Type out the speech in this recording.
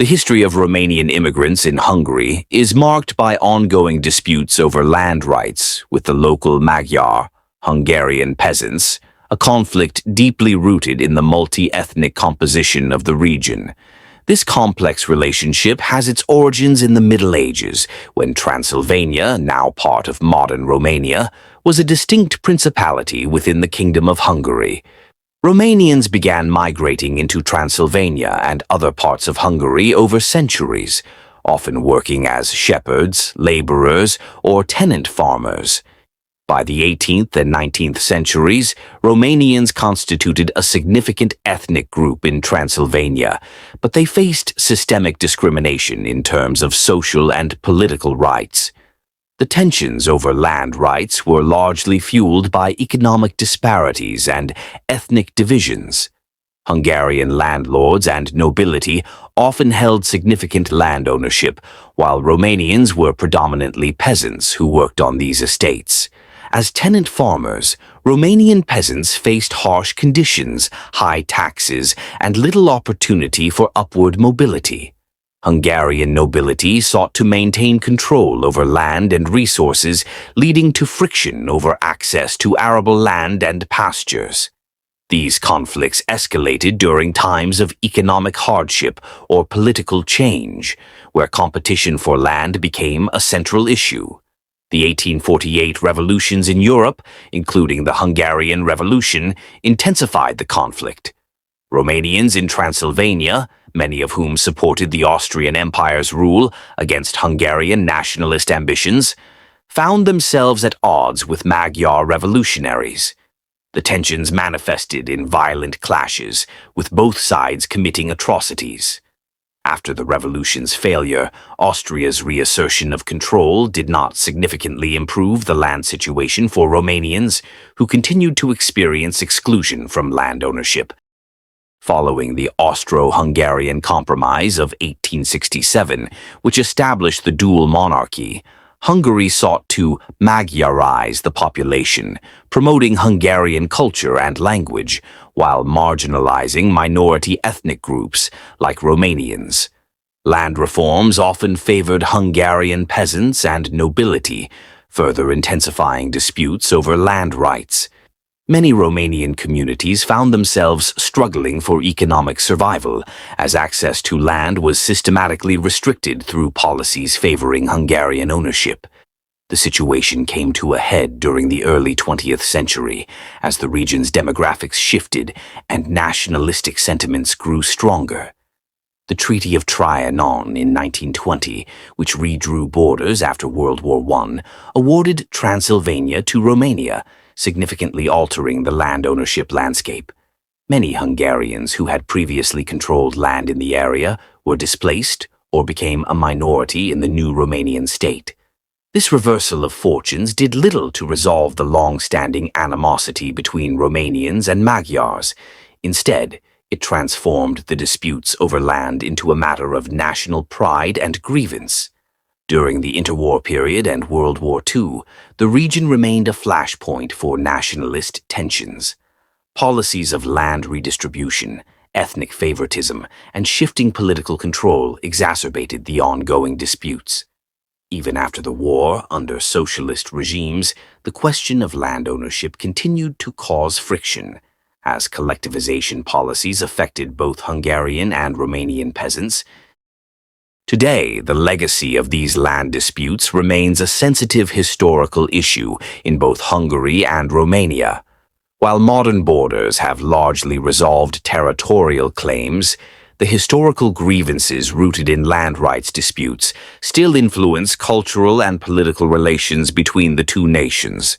The history of Romanian immigrants in Hungary is marked by ongoing disputes over land rights with the local Magyar-Hungarian peasants, a conflict deeply rooted in the multi-ethnic composition of the region. This complex relationship has its origins in the Middle Ages, when Transylvania, now part of modern Romania, was a distinct principality within the Kingdom of Hungary. Romanians began migrating into Transylvania and other parts of Hungary over centuries, often working as shepherds, laborers, or tenant farmers. By the 18th and 19th centuries, Romanians constituted a significant ethnic group in Transylvania, but they faced systemic discrimination in terms of social and political rights. The tensions over land rights were largely fueled by economic disparities and ethnic divisions. Hungarian landlords and nobility often held significant land ownership, while Romanians were predominantly peasants who worked on these estates. As tenant farmers, Romanian peasants faced harsh conditions, high taxes, and little opportunity for upward mobility. Hungarian nobility sought to maintain control over land and resources, leading to friction over access to arable land and pastures. These conflicts escalated during times of economic hardship or political change, where competition for land became a central issue. The 1848 revolutions in Europe, including the Hungarian Revolution, intensified the conflict. Romanians in Transylvania, many of whom supported the Austrian Empire's rule against Hungarian nationalist ambitions, found themselves at odds with Magyar revolutionaries. The tensions manifested in violent clashes, with both sides committing atrocities. After the revolution's failure, Austria's reassertion of control did not significantly improve the land situation for Romanians, who continued to experience exclusion from land ownership. Following the Austro-Hungarian Compromise of 1867, which established the dual monarchy, Hungary sought to Magyarize the population, promoting Hungarian culture and language, while marginalizing minority ethnic groups like Romanians. Land reforms often favored Hungarian peasants and nobility, further intensifying disputes over land rights. Many Romanian communities found themselves struggling for economic survival, as access to land was systematically restricted through policies favoring Hungarian ownership. The situation came to a head during the early 20th century, as the region's demographics shifted and nationalistic sentiments grew stronger. The Treaty of Trianon in 1920, which redrew borders after World War I, awarded Transylvania to Romania, significantly altering the land ownership landscape. Many Hungarians who had previously controlled land in the area were displaced or became a minority in the new Romanian state. This reversal of fortunes did little to resolve the long-standing animosity between Romanians and Magyars. Instead, it transformed the disputes over land into a matter of national pride and grievance. During the interwar period and World War II, the region remained a flashpoint for nationalist tensions. Policies of land redistribution, ethnic favoritism, and shifting political control exacerbated the ongoing disputes. Even after the war, under socialist regimes, the question of land ownership continued to cause friction, as collectivization policies affected both Hungarian and Romanian peasants. Today, the legacy of these land disputes remains a sensitive historical issue in both Hungary and Romania. While modern borders have largely resolved territorial claims, the historical grievances rooted in land rights disputes still influence cultural and political relations between the two nations.